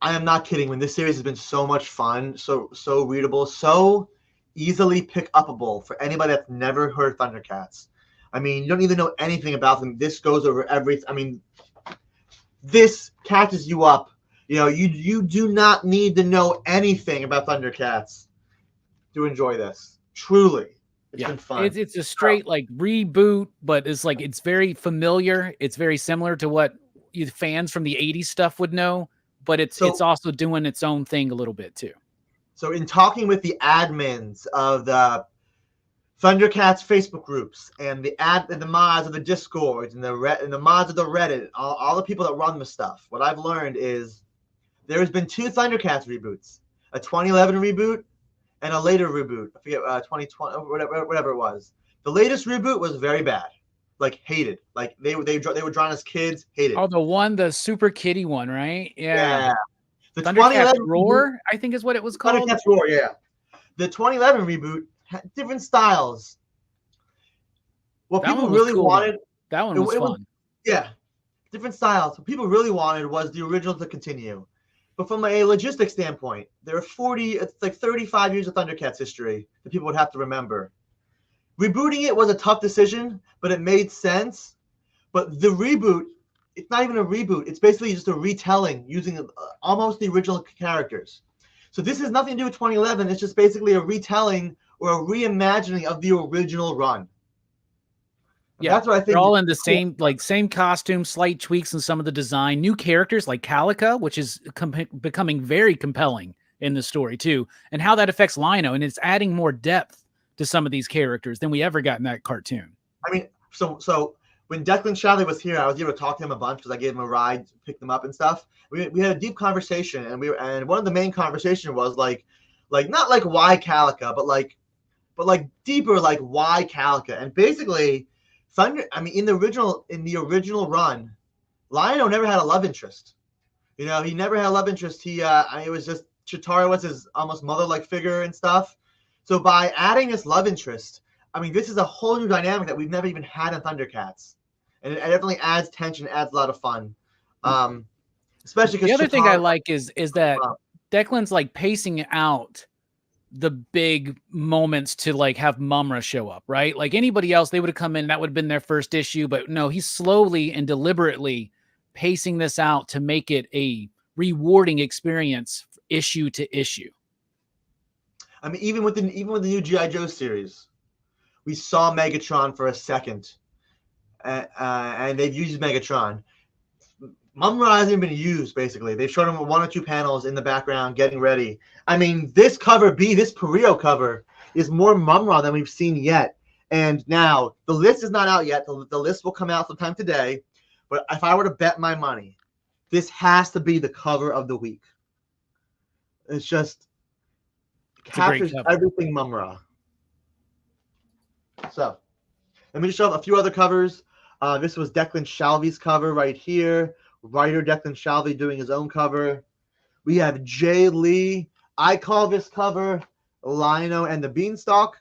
I am not kidding. When this series has been so much fun, so readable, so easily pick upable for anybody that's never heard Thundercats. I mean, you don't even know anything about them. This goes over everything. I mean, this catches you up. You do not need to know anything about Thundercats to enjoy this. Truly. It's been fun. It's a straight like reboot, but it's very familiar. It's very similar to what fans from the 80s stuff would know, but it's also doing its own thing a little bit too. So in talking with the admins of the Thundercats Facebook groups and the mods of the Discords and the mods of the Reddit, all the people that run the stuff, what I've learned is there has been 2 Thundercats reboots, a 2011 reboot and a later reboot. I forget 2020, whatever it was. The latest reboot was very bad, like hated. Like they were drawn as kids, hated. Oh, the Super Kitty one, right? Yeah. The Thundercats Roar, I think is what it was called. Thundercats Roar, yeah. The 2011 reboot had different styles. What people really wanted. That one was fun. Different styles. What people really wanted was the original to continue. But from a logistics standpoint, there are 35 years of Thundercats history that people would have to remember. Rebooting it was a tough decision, but it made sense. But the reboot, it's not even a reboot. It's basically just a retelling using almost the original characters. So this has nothing to do with 2011. It's just basically a retelling or a reimagining of the original run. Yeah, that's what I think. They're all in the same costume, slight tweaks in some of the design, new characters like Calica, which is becoming very compelling in the story too, and how that affects Lino, and it's adding more depth to some of these characters than we ever got in that cartoon. I mean, so when Declan Shalvey was here, I was able to talk to him a bunch because I gave him a ride, pick them up and stuff. We had a deep conversation, and one of the main conversation was like not like why Calica, but like deeper, like why Calica, and basically. In the original run, Lionel never had a love interest. He never had a love interest. It was just Chitara was his almost mother-like figure and stuff. So by adding this love interest, this is a whole new dynamic that we've never even had in Thundercats, and it definitely adds tension, adds a lot of fun. Especially because the other thing I like is that Declan's like pacing out the big moments to like have Mumra show up, right? Like anybody else, they would have come in, that would have been their first issue, but no, he's slowly and deliberately pacing this out to make it a rewarding experience issue to issue. I mean, even with the new G.I. Joe series, we saw Megatron for a second, and they've used Megatron. Mum-Ra hasn't been used, basically. They've shown him 1 or 2 panels in the background getting ready. I mean, this cover B, this Perio cover, is more Mum-Ra than we've seen yet. And now, the list is not out yet. The list will come out sometime today. But if I were to bet my money, this has to be the cover of the week. It's just captures everything Mum-Ra. So, let me just show a few other covers. This was Declan Shalvey's cover right here. Writer Declan Shalvey doing his own cover. We have Jay Lee. I call this cover Lino and the Beanstalk,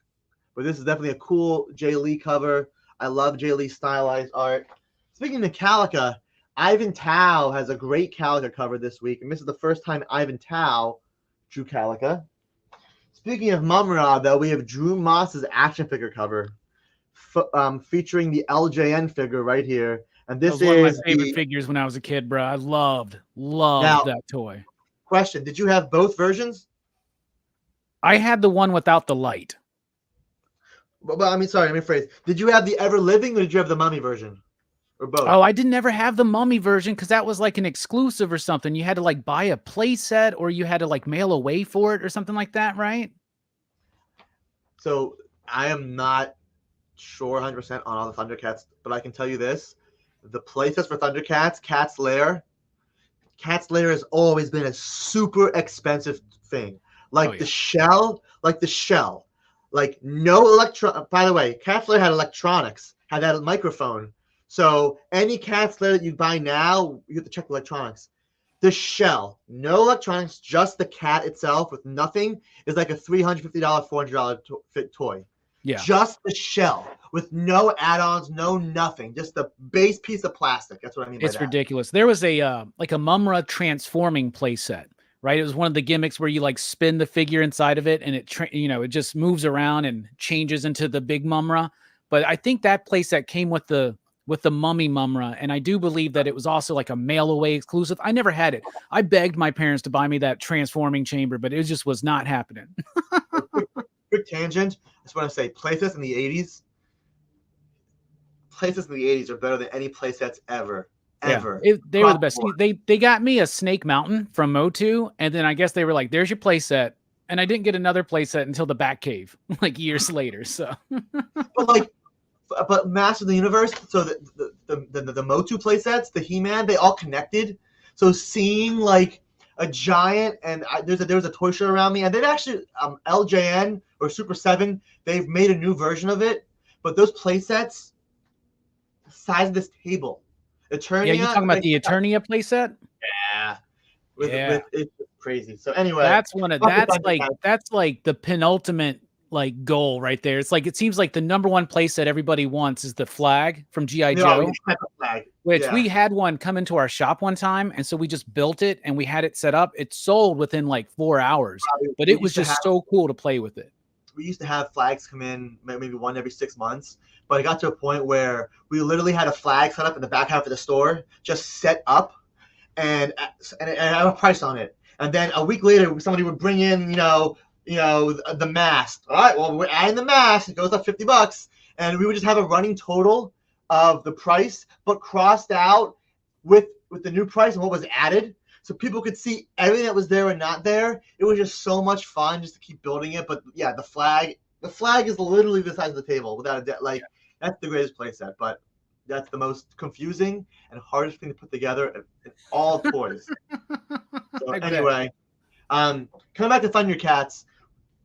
but this is definitely a cool Jay Lee cover. I love Jay Lee's stylized art. Speaking of Calica, Ivan Tao has a great Calica cover this week, and this is the first time Ivan Tao drew Calica. Speaking of Mum-Ra, though, we have Drew Moss's action figure cover featuring the LJN figure right here. And this was one of my favorite figures when I was a kid, bro. I loved that toy. Question: did you have both versions? I had the one without the light. Well, I mean, sorry, let me rephrase. Did you have the Ever Living or did you have the Mummy version? Or both? Oh, I didn't ever have the Mummy version because that was like an exclusive or something. You had to like buy a play set or you had to like mail away for it or something like that, right? So I am not sure 100% on all the Thundercats, but I can tell you this. The playsets for Thundercats, Cat's Lair has always been a super expensive thing. Like the shell, like no electron. By the way, Cat's Lair had electronics, had that microphone. So any Cat's Lair that you buy now, you have to check the electronics. The shell, no electronics, just the cat itself with nothing, is like a $350, $400 toy. Yeah. Just the shell with no add-ons, no nothing. Just the base piece of plastic. That's what I mean by that. It's ridiculous. There was a like a Mum-Ra transforming playset, right? It was one of the gimmicks where you like spin the figure inside of it and it it just moves around and changes into the big Mum-Ra. But I think that playset came with the Mummy Mum-Ra, and I do believe that it was also like a mail away exclusive. I never had it. I begged my parents to buy me that transforming chamber, but it just was not happening. Quick tangent. I just want to say playsets in the 80s. Playsets in the 80s are better than any playsets ever. Ever. Yeah, they were the best. They got me a Snake Mountain from Motu, and then I guess they were like, there's your playset. And I didn't get another playset until the Batcave, like years later. So But Master of the Universe, so the Motu playsets, the He-Man, they all connected. So seeing like a giant, and there was a toy show around me, and they've actually LJN or Super 7, they've made a new version of it. But those playsets, the size of this table, Eternia. Yeah, you talking about the Eternia playset? Yeah, it's crazy. So anyway, that's like the penultimate like goal right there. It's like it seems like the number one playset everybody wants is the flag from G.I. Joe. Which we had one come into our shop one time, and so we just built it and we had it set up. It sold within like 4 hours, but it was just so cool to play with it. We used to have flags come in maybe one every 6 months, but it got to a point where we literally had a flag set up in the back half of the store, just set up, and have a price on it. And then a week later, somebody would bring in, the mask. All right, well, we're adding the mask. It goes up $50, and we would just have a running total of the price, but crossed out with the new price and what was added, so people could see everything that was there and not there. It was just so much fun just to keep building it. But yeah, the flag is literally the size of the table, without a doubt. Like, that's the greatest playset, but that's the most confusing and hardest thing to put together in all toys. So anyway, coming back to Thundercats,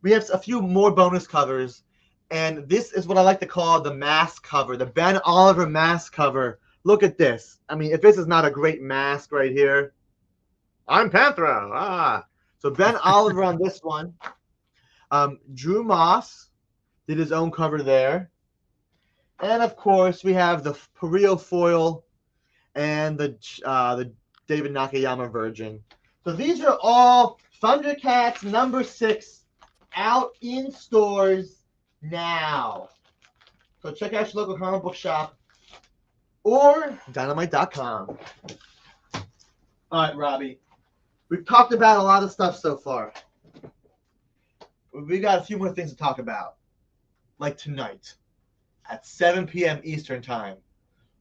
we have a few more bonus covers, and this is what I like to call the mask cover, the Ben Oliver mask cover. Look at this. I mean, if this is not a great mask right here, I'm Panthro. So Ben Oliver on this one. Drew Moss did his own cover there. And of course, we have the Perio foil and the David Nakayama Virgin. So these are all Thundercats number 6 out in stores now. So check out your local comic book shop or Dynamite.com. All right, Robbie. We've talked about a lot of stuff so far. we got a few more things to talk about. Like tonight at 7 p.m. Eastern Time,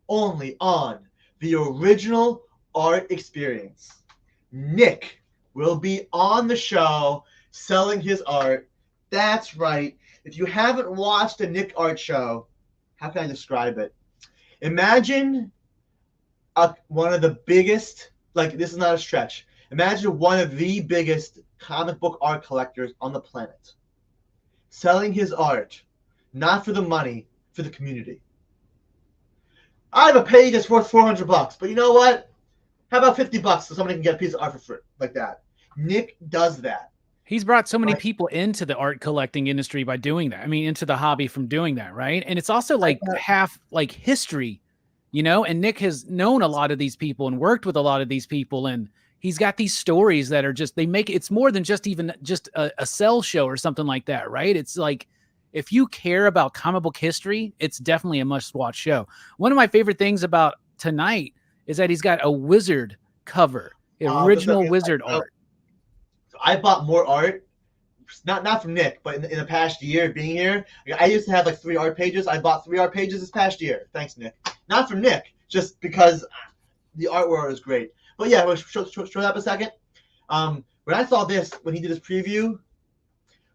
only on the Original Art Experience. Nick will be on the show selling his art. That's right. If you haven't watched a Nick art show, how can I describe it? Imagine one of the biggest, like this is not a stretch, imagine one of the biggest comic book art collectors on the planet selling his art, not for the money, for the community. I have a page that's worth $400, but you know what? How about $50 so somebody can get a piece of art for free, like that? Nick does that. He's brought so many people into the art collecting industry by doing that. I mean, into the hobby from doing that, right? And it's also like half like history, you know? And Nick has known a lot of these people and worked with a lot of these people. And he's got these stories that are just, they make it's more than just even just a sell show or something like that, right? It's like, if you care about comic book history, it's definitely a must-watch show. One of my favorite things about tonight is that he's got a wizard cover, original wizard art. So I bought more art, not from Nick, but in the past year being here. I used to have like 3 art pages. I bought 3 art pages this past year. Thanks, Nick. Not from Nick, just because the art world is great. But yeah, we'll show that up a second. When I saw this, when he did his preview,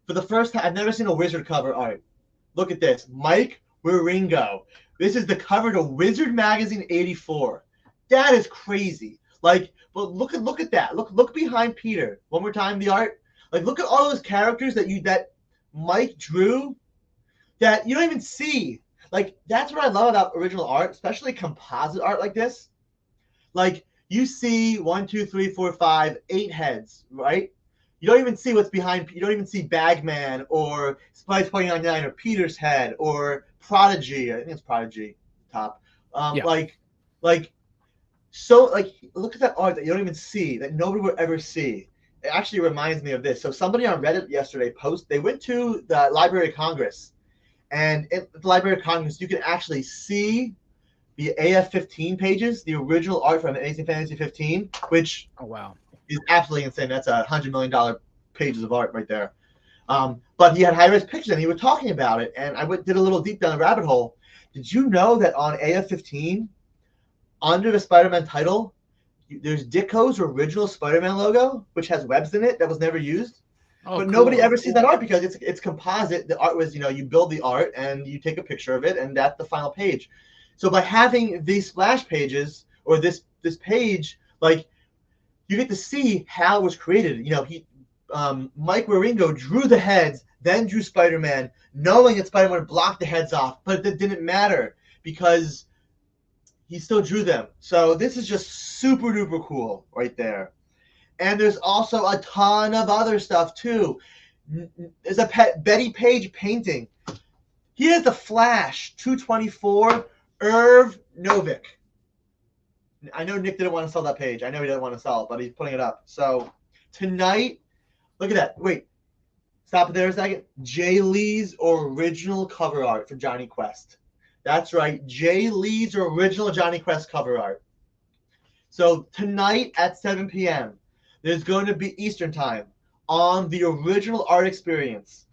for the first time, I've never seen a wizard cover art. Look at this. Mike Wieringo. This is the cover to Wizard Magazine 84. That is crazy. Like, but look at that. Look behind Peter. One more time, the art. Like, look at all those characters that Mike drew that you don't even see. Like, that's what I love about original art, especially composite art like this. Like, you see 1, 2, 3, 4, 5, 8 heads, right? You don't even see what's behind. You don't even see Bagman or Spice 2099 or Peter's head or Prodigy. I think it's Prodigy top. Yeah. Like, look at that art that you don't even see, that nobody would ever see. It actually reminds me of this. So somebody on Reddit yesterday they went to the Library of Congress, and at the Library of Congress, you can actually see the AF-15 pages, the original art from Amazing Fantasy 15, which is absolutely insane. That's $100 million pages of art right there. But he had high-res pictures, and he was talking about it, and I did a little deep down the rabbit hole. Did you know that on AF-15, under the Spider-Man title, there's Ditko's original Spider-Man logo, which has webs in it that was never used? But cool. Nobody ever sees that art because it's composite. The art was, you build the art, and you take a picture of it, and that's the final page. So by having these splash pages or this page, like, you get to see how it was created. Mike Wieringo drew the heads, then drew Spider-Man, knowing that Spider-Man would block the heads off, but it didn't matter because he still drew them. So this is just super duper cool right there. And there's also a ton of other stuff too. There's a Betty Page painting. Here's the Flash 224 Irv Novick. I know Nick didn't want to sell that page. I know he didn't want to sell it, but he's putting it up. So tonight, look at that. Wait, stop it there a second. Jay Lee's original cover art for Johnny Quest. That's right, Jay Lee's original Johnny Quest cover art. So tonight at 7 p.m., there's going to be Eastern Time on the Original Art Experience.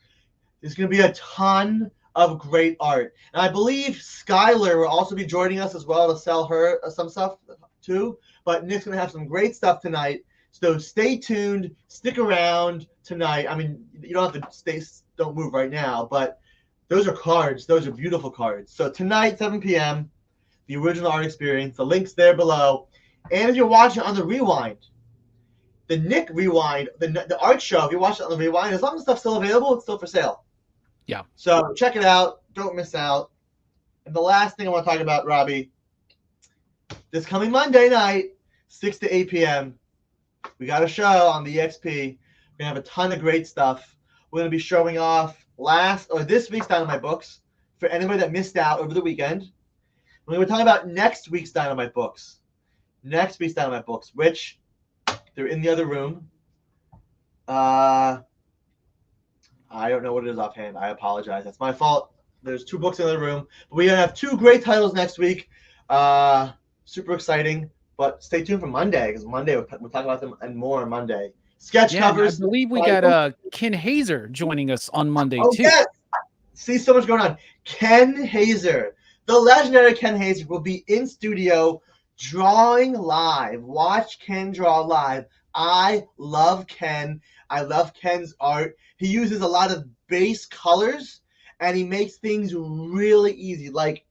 There's going to be a ton of great art. And I believe Skylar will also be joining us as well to sell her some stuff too. But Nick's going to have some great stuff tonight. So stay tuned. Stick around tonight. I mean, you don't have to don't move right now, but those are cards. Those are beautiful cards. So tonight, 7 p.m., the Original Art Experience. The link's there below. And if you're watching on the Rewind, the Nick Rewind, the art show, if you watch it on the Rewind, as long as stuff's still available, it's still for sale. Yeah. So check it out. Don't miss out. And the last thing I want to talk about, Robbie, this coming Monday night, 6 to 8 p.m., we got a show on the EXP. We're going to have a ton of great stuff. We're going to be showing off this week's Dynamite books for anybody that missed out over the weekend. We're talking about next week's Dynamite books. Which they're in the other room. I don't know what it is offhand. I apologize. That's my fault. There's 2 books in the room. But we're going to have 2 great titles next week. Super exciting. But stay tuned for Monday, because Monday we'll talk about them and more on Monday. sketch covers. I believe we got Ken Hazer joining us on Monday too. Yes. See so much going on. Ken Hazer, the legendary Ken Hazer, will be in studio drawing live. Watch Ken draw live. I love Ken. I love Ken's art. He uses a lot of base colors, and he makes things really easy. Like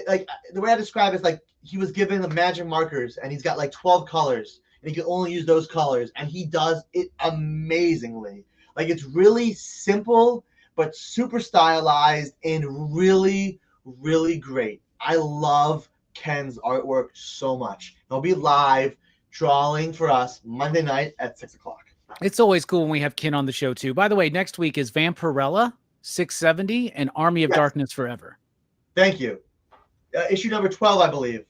like the way I describe it is like he was given the magic markers, and he's got like 12 colors, and he can only use those colors, and he does it amazingly. Like it's really simple, but super stylized and really, really great. I love Ken's artwork so much. He'll be live drawing for us Monday night at 6 o'clock. It's always cool when we have Ken on the show too. By the way, next week is Vampirella 670 and Army of Darkness Forever. Thank you. Issue number 12, I believe.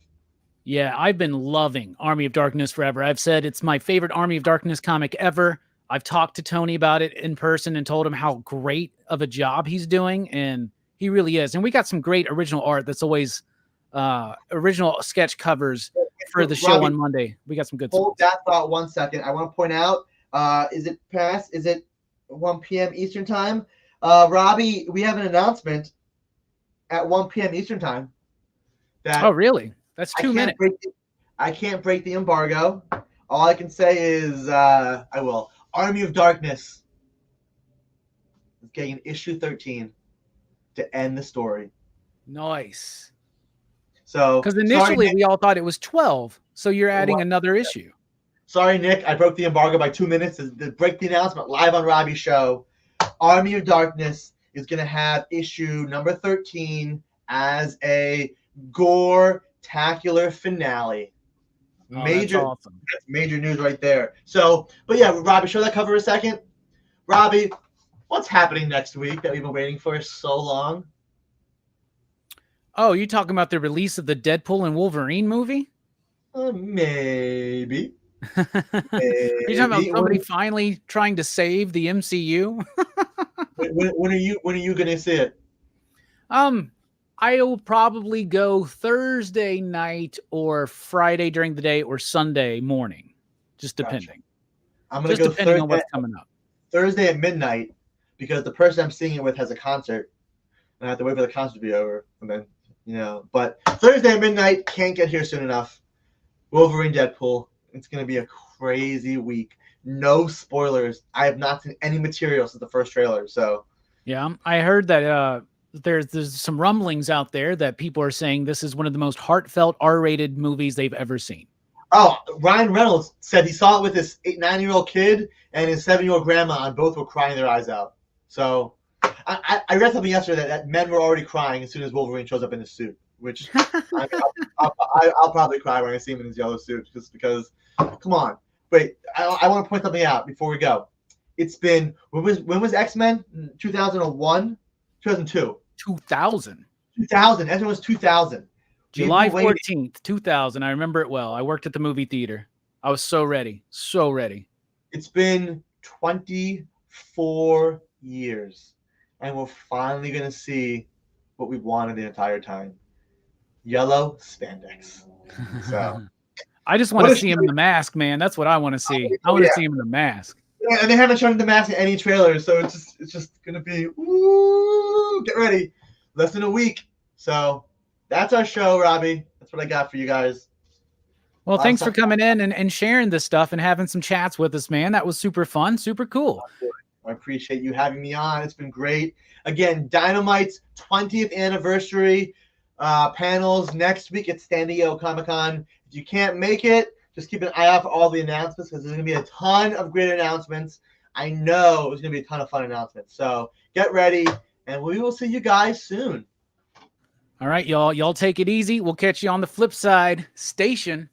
Yeah, I've been loving Army of Darkness Forever. I've said it's my favorite Army of Darkness comic ever. I've talked to Tony about it in person and told him how great of a job he's doing, and he really is. And we got some great original art that's always original sketch covers for the show on Monday. We got some good stuff. Hold that thought 1 second. I want to point out, is it 1 p.m. Eastern time? Robbie, we have an announcement at 1 p.m. Eastern time. Oh, really? That's 2 minutes. I can't break the embargo. All I can say is I will. Army of Darkness is getting issue 13 to end the story. Nice. So, because initially we all thought it was 12, so you're adding another issue. Sorry, Nick, I broke the embargo by 2 minutes to break the announcement live on Robbie's show. Army of Darkness is going to have issue number 13 as a gore-tacular finale. Oh, Major, that's awesome. That's major news right there. So, but yeah, Robbie, show that cover a second. Robbie, what's happening next week that we've been waiting for so long? Oh, you talking about the release of the Deadpool and Wolverine movie? Maybe. Are you talking about somebody finally trying to save the MCU? when are you gonna see it? I will probably go Thursday night or Friday during the day or Sunday morning, just depending. Gotcha. I'm gonna just go depending Thursday, on what's coming up. Thursday at midnight, because the person I'm seeing it with has a concert, and I have to wait for the concert to be over, and then But Thursday at midnight, can't get here soon enough. Wolverine, Deadpool. It's gonna be a crazy week. No spoilers. I have not seen any material since the first trailer. So yeah, I heard that there's some rumblings out there that people are saying this is one of the most heartfelt R-rated movies they've ever seen. Oh, Ryan Reynolds said he saw it with his 9-year-old kid and his 7-year-old grandma, and both were crying their eyes out. So I read something yesterday that men were already crying as soon as Wolverine shows up in his suit, which I'll probably cry when I see him in his yellow suit, just because. Come on, wait! I want to point something out before we go. It's been when was X-Men? 2001, 2002. 2000. 2000. X-Men was 2000. July 14th, 2000. I remember it well. I worked at the movie theater. I was so ready. So ready. It's been 24 years, and we're finally going to see what we've wanted the entire time. Yellow spandex. So I just want to see him in the mask, man. That's what I want to see. I want to see him in the mask. Yeah, and they haven't shown the mask in any trailers, so it's just going to be, woo, get ready. Less than a week. So that's our show, Robbie. That's what I got for you guys. Well, thanks for coming in and sharing this stuff and having some chats with us, man. That was super fun, super cool. I appreciate you having me on. It's been great. Again, Dynamite's 20th anniversary panels next week at San Diego Comic-Con. If you can't make it, just keep an eye out for all the announcements, because there's going to be a ton of great announcements. I know there's going to be a ton of fun announcements. So get ready, and we will see you guys soon. All right, y'all. Y'all take it easy. We'll catch you on the flip side. Station.